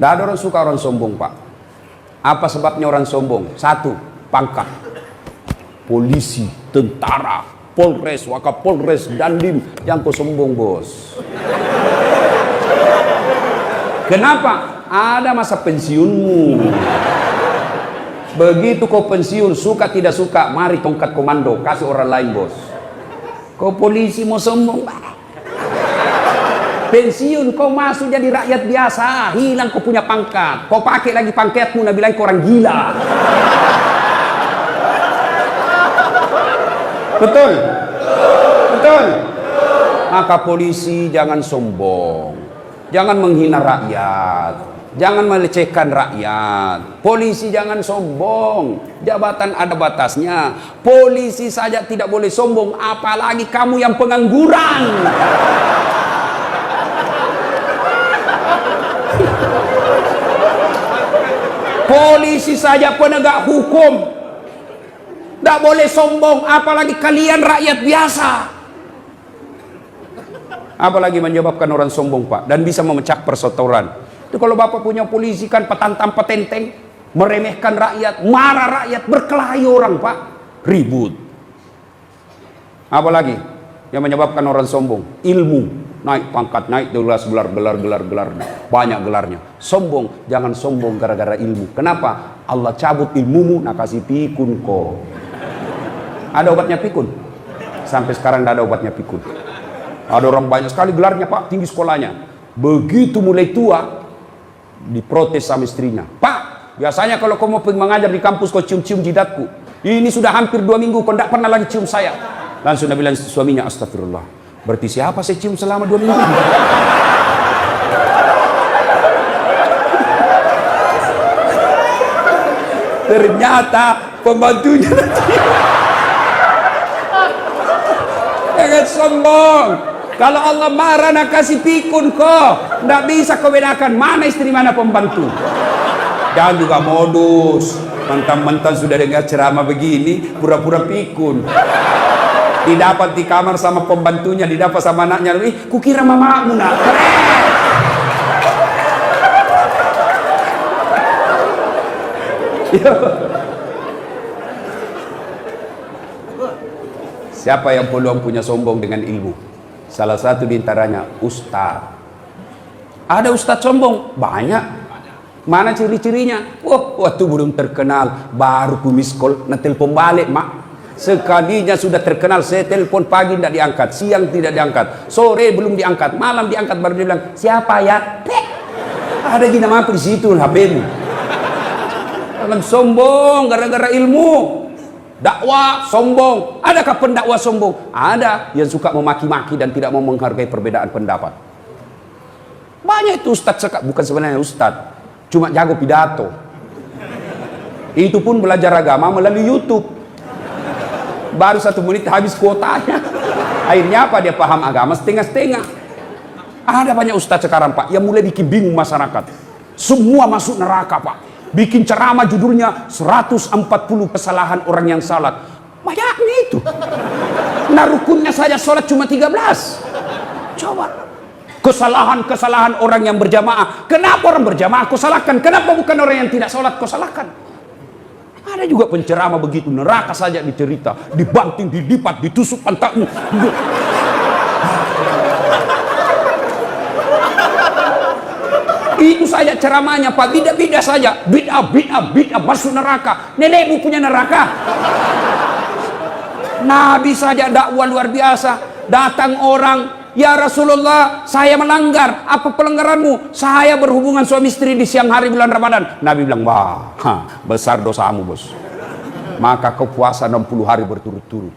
Tidak ada orang suka orang sombong, Pak. Apa sebabnya orang sombong? Satu, pangkat. Polisi, tentara, Polres, Wakapolres, Dandim, yang kau sombong, bos. Kenapa? Ada masa pensiunmu. Begitu kau pensiun, suka tidak suka, mari tongkat komando, kasih orang lain, bos. Kau polisi mau sombong, pensiun kau masuk jadi rakyat biasa, hilang kau punya pangkat, kau pakai lagi pangkatmu, nak bilang kau orang gila. Betul? Betul? Maka polisi jangan sombong, jangan menghina rakyat, jangan melecehkan rakyat. Polisi jangan sombong, jabatan ada batasnya. Polisi saja tidak boleh sombong, apalagi kamu yang pengangguran. Polisi saja penegak hukum tidak boleh sombong, apalagi kalian rakyat biasa. Apalagi menyebabkan orang sombong, Pak, dan bisa memecah persaudaraan. Itu kalau Bapak punya polisi kan petantang petenteng, meremehkan rakyat, marah rakyat, berkelahi orang, Pak, ribut. Apalagi yang menyebabkan orang sombong? Ilmu, naik pangkat, naik gelar, gelar, banyak gelarnya. Sombong, jangan sombong gara-gara ilmu. Kenapa? Allah cabut ilmumu, nak kasih pikun kok. Ada obatnya pikun? Sampai sekarang tidak ada obatnya pikun. Ada orang banyak sekali gelarnya, Pak, tinggi sekolahnya. Begitu mulai tua, diprotes sama istrinya. Pak, biasanya kalau kau mau mengajar di kampus kau cium-cium jidatku. Ini sudah hampir 2 minggu kau tidak pernah lagi cium saya. Langsung dia bilang suaminya, astagfirullah. Berarti siapa saya cium selama 2 minggu? Ternyata pembantunya. Jangan sombong. Kalau Allah marah nak kasih pikun kok. Tidak bisa kau bedakan mana istri mana pembantu. Jangan juga modus. Mentang-mentang sudah dengar ceramah begini, pura-pura pikun. Didapat di kamar sama pembantunya, didapat sama anaknya. Kukira mamamu nak. Siapa yang peluang punya sombong dengan ilmu? Salah satu diantaranya ustaz. Ada ustaz sombong? Banyak. Mana ciri-cirinya? Waktu belum terkenal, baru ku miss call, na telepon balik, mak. Sekalinya sudah terkenal, saya telepon pagi tidak diangkat, siang tidak diangkat, sore belum diangkat, malam diangkat, baru dia bilang, siapa ya? Ada gini nama di situ HP-mu. Jangan sombong gara-gara ilmu. Dakwah sombong. Adakah pendakwah sombong? Ada yang suka memaki-maki dan tidak mau menghargai perbedaan pendapat. Banyak itu ustadz, bukan sebenarnya ustadz, cuma jago pidato. Itu pun belajar agama melalui YouTube. Baru 1 menit habis kuotanya. Akhirnya apa? Dia paham agama setengah-setengah. Ada banyak ustadz sekarang, Pak, yang mulai bikin bingung masyarakat. Semua masuk neraka, Pak. Bikin ceramah judulnya 140 kesalahan orang yang salat. Banyaknya itu. Nah rukunnya saja sholat cuma 13. Coba. Kesalahan-kesalahan orang yang berjamaah. Kenapa orang berjamaah kau salahkan? Kenapa bukan orang yang tidak sholat kau salahkan? Ada juga penceramah begitu. Neraka saja dicerita. Dibanting, dilipat, ditusuk pantatmu. Itu saja ceramahnya, Pak. Bida-bida saja. Bid'ah masuk neraka. Nenekmu punya neraka. Nabi saja dakwah luar biasa. Datang orang, ya Rasulullah, saya melanggar. Apa pelanggaranmu? Saya berhubungan suami istri di siang hari bulan Ramadan. Nabi bilang, wah, besar dosamu, bos. Maka kau puasa 60 hari berturut-turut.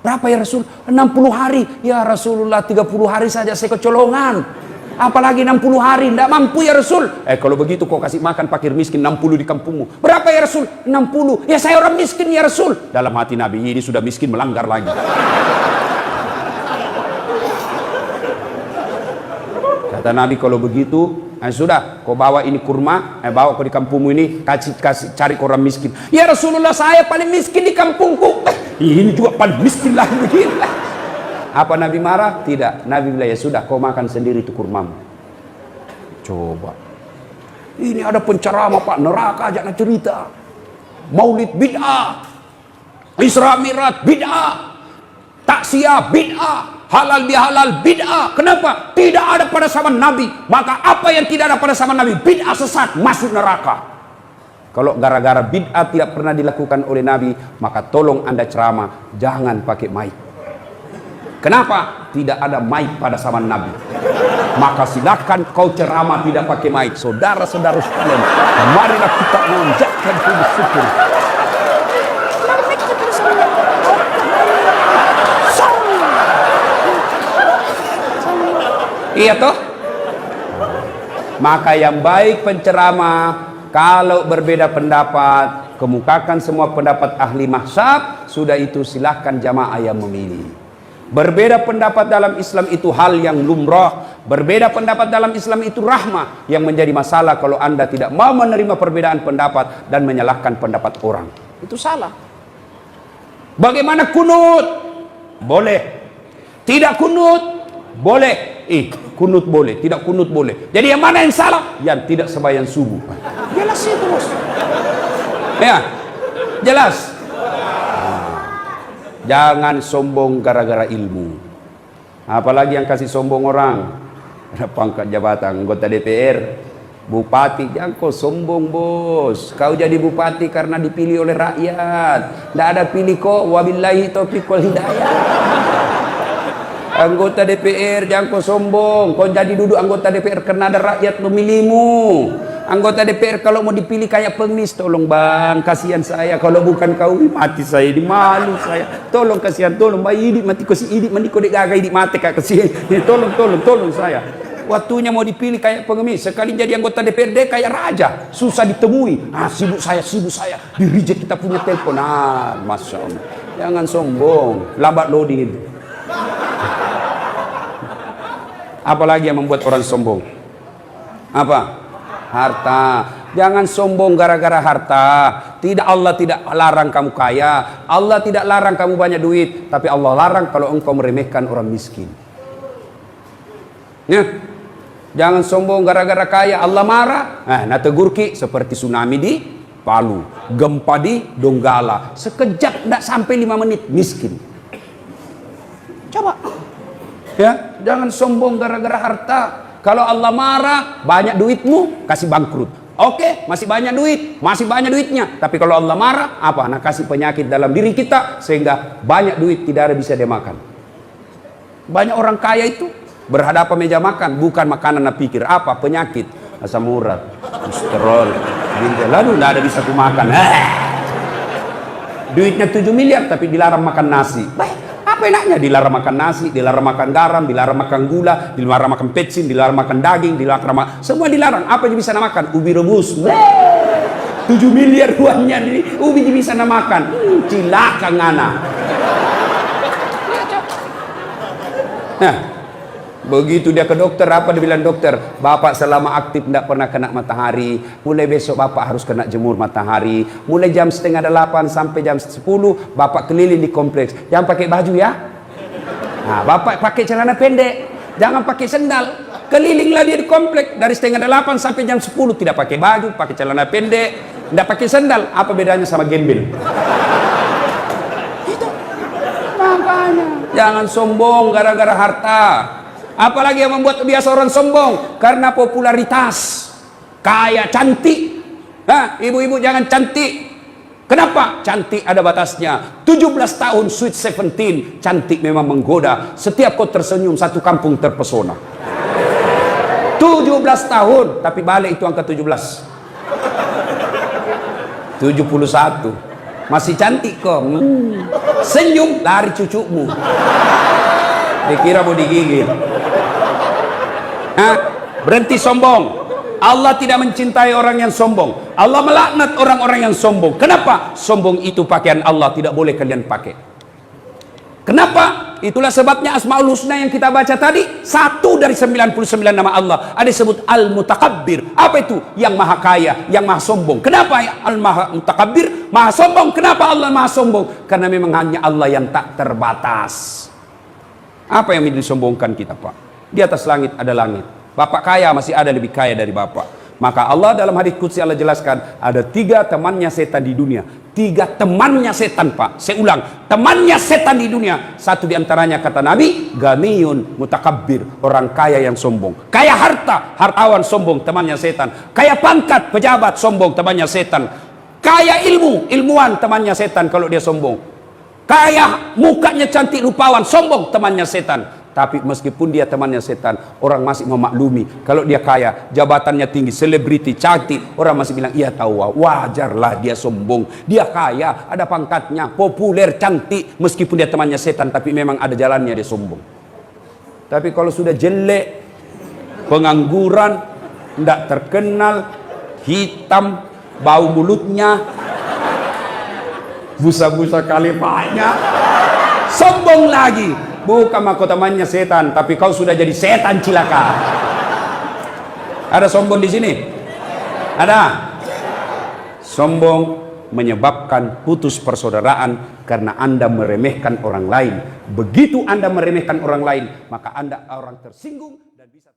Berapa ya Rasul? 60 hari. Ya Rasulullah, 30 hari saja saya kecolongan. Apalagi 60 hari, tidak mampu ya Rasul. Kalau begitu kau kasih makan fakir miskin 60 di kampungmu. Berapa ya Rasul? 60. Ya saya orang miskin ya Rasul. Dalam hati Nabi, ini sudah miskin melanggar lagi. Kata Nabi, kalau begitu, sudah, kau bawa ini kurma, bawa kau di kampungmu ini, kasih cari orang miskin. Ya Rasulullah, saya paling miskin di kampungku. Ini juga paling miskin lagi begini. Apa Nabi marah? Tidak. Nabi bilang, ya sudah, kau makan sendiri itu kurmamu. Coba. Ini ada penceramah Pak, neraka aja nak cerita. Maulid bid'ah, Isra Mi'raj bid'ah, taksiyah bid'ah, halal bihalal bid'ah. Kenapa? Tidak ada pada zaman Nabi. Maka apa yang tidak ada pada zaman Nabi, bid'ah, sesat, masuk neraka. Kalau gara-gara bid'ah tidak pernah dilakukan oleh Nabi, maka tolong Anda ceramah jangan pakai mic. Kenapa? Tidak ada mic pada zaman Nabi. Maka silakan kau ceramah tidak pakai mic. Saudara-saudara sekalian, marilah kita mengucapkan puji syukur. Iya toh? Maka yang baik penceramah, kalau berbeda pendapat, kemukakan semua pendapat ahli mazhab. Sudah itu silahkan jamaah yang memilih. Berbeda pendapat dalam Islam itu hal yang lumrah. Berbeda pendapat dalam Islam itu rahmah. Yang menjadi masalah kalau Anda tidak mau menerima perbedaan pendapat dan menyalahkan pendapat orang. Itu salah. Bagaimana kunut? Boleh. Tidak kunut? Boleh. Kunut boleh, tidak kunut boleh. Jadi yang mana yang salah? Yang tidak sembahyang subuh. Jelas itu, bos. Ya, jelas. Jangan sombong gara-gara ilmu. Apalagi yang kasih sombong orang. Ada pangkat jabatan, anggota DPR, bupati. Jangan kau sombong, bos. Kau jadi bupati karena dipilih oleh rakyat. Tidak ada pilih kok. Wabillahi taufiq wal hidayah. Anggota DPR jangan kau sombong. Kau jadi duduk anggota DPR karena ada rakyat memilihmu. Anggota DPR kalau mau dipilih kayak pengemis, tolong bang, kasihan saya. Kalau bukan kau, mati saya, di malu saya. Tolong kasihan, tolong bang, idik mati ko si idik mandi ko dek gagai idik mati kak kasihan. Tolong saya. Waktunya mau dipilih kayak pengemis, sekali jadi anggota DPRD kayak raja, susah ditemui. Sibuk saya, di reject kita punya telepon. Masya Allah. Jangan sombong, lambat loading itu. Apalagi yang membuat orang sombong? Apa? Harta. Jangan sombong gara-gara harta. Allah tidak larang kamu kaya. Allah tidak larang kamu banyak duit. Tapi Allah larang kalau engkau meremehkan orang miskin. Ya. Jangan sombong gara-gara kaya. Allah marah. Nah tegur ki seperti tsunami di Palu, gempa di Donggala. Sekejap tidak sampai 5 menit miskin. Coba. Ya, jangan sombong gara-gara harta. Kalau Allah marah, banyak duitmu, kasih bangkrut. Oke, masih banyak duit, masih banyak duitnya. Tapi kalau Allah marah, apa? Nah, kasih penyakit dalam diri kita sehingga banyak duit tidak ada bisa dia makan. Banyak orang kaya itu berhadapan meja makan, bukan makanan nak pikir apa? Penyakit, asam urat, kolesterol, lalu tidak ada bisa kumakan. Duitnya 7 miliar tapi dilarang makan nasi. Apa enaknya? Dilarang makan nasi, dilarang makan garam, dilarang makan gula, dilarang makan pecin, dilarang makan daging, dilarang makan, semua dilarang. Apa yang bisa makan? Ubi rebus. 7 miliar uangnya ubi bisa makan. Cilaka ngana. Nah, begitu dia ke dokter, apa dia bilang dokter? Bapak selama aktif tidak pernah kena matahari. Mulai besok bapak harus kena jemur matahari. Mulai jam 7:30 sampai jam 10 bapak keliling di kompleks. Jangan pakai baju ya. Nah, bapak pakai celana pendek, jangan pakai sendal. Kelilinglah dia di kompleks dari 7:30 sampai jam 10. Tidak pakai baju, pakai celana pendek, tidak pakai sendal. Apa bedanya sama gembel? Itu makanya jangan sombong gara-gara harta. Apalagi yang membuat biasa orang sombong karena popularitas, kaya, cantik. Ibu-ibu jangan cantik. Kenapa? Cantik ada batasnya. 17 tahun sweet 17, cantik memang menggoda. Setiap kau tersenyum satu kampung terpesona. 17 tahun, tapi balik itu angka 17. 71. Masih cantik kok. Senyum lari cucumu. Dikira mau digigit. Berhenti sombong. Allah tidak mencintai orang yang sombong. Allah melaknat orang-orang yang sombong. Kenapa? Sombong itu pakaian Allah, tidak boleh kalian pakai. Kenapa? Itulah sebabnya Asmaul Husna yang kita baca tadi, satu dari 99 nama Allah ada disebut Al-Mutakabbir. Apa itu? Yang maha kaya, yang maha sombong. Kenapa Al-Mutakabbir maha sombong? Kenapa Allah maha sombong? Karena memang hanya Allah yang tak terbatas. Apa yang disombongkan kita, Pak? Di atas langit ada langit. Bapak kaya masih ada lebih kaya dari bapak. Maka Allah dalam hadis qudsi Allah jelaskan, ada 3 temannya setan di dunia. 3 temannya setan, Pak. Saya ulang, temannya setan di dunia. Satu diantaranya kata Nabi, ganiyun mutakabbir, orang kaya yang sombong. Kaya harta, hartawan sombong, temannya setan. Kaya pangkat, pejabat sombong, temannya setan. Kaya ilmu, ilmuwan, temannya setan kalau dia sombong. Kaya mukanya cantik, rupawan, sombong, temannya setan. Tapi meskipun dia temannya setan, orang masih memaklumi. Kalau dia kaya, jabatannya tinggi, selebriti, cantik, orang masih bilang, iya tahu, wajarlah dia sombong. Dia kaya, ada pangkatnya, populer, cantik. Meskipun dia temannya setan, tapi memang ada jalannya dia sombong. Tapi kalau sudah jelek, pengangguran, tidak terkenal, hitam, bau mulutnya, busa-busa kalipahnya, sombong lagi. Bukan mahkotamannya setan, tapi kau sudah jadi setan cilaka. Ada sombong di sini? Ada. Sombong menyebabkan putus persaudaraan karena Anda meremehkan orang lain. Begitu Anda meremehkan orang lain, maka Anda orang tersinggung dan bisa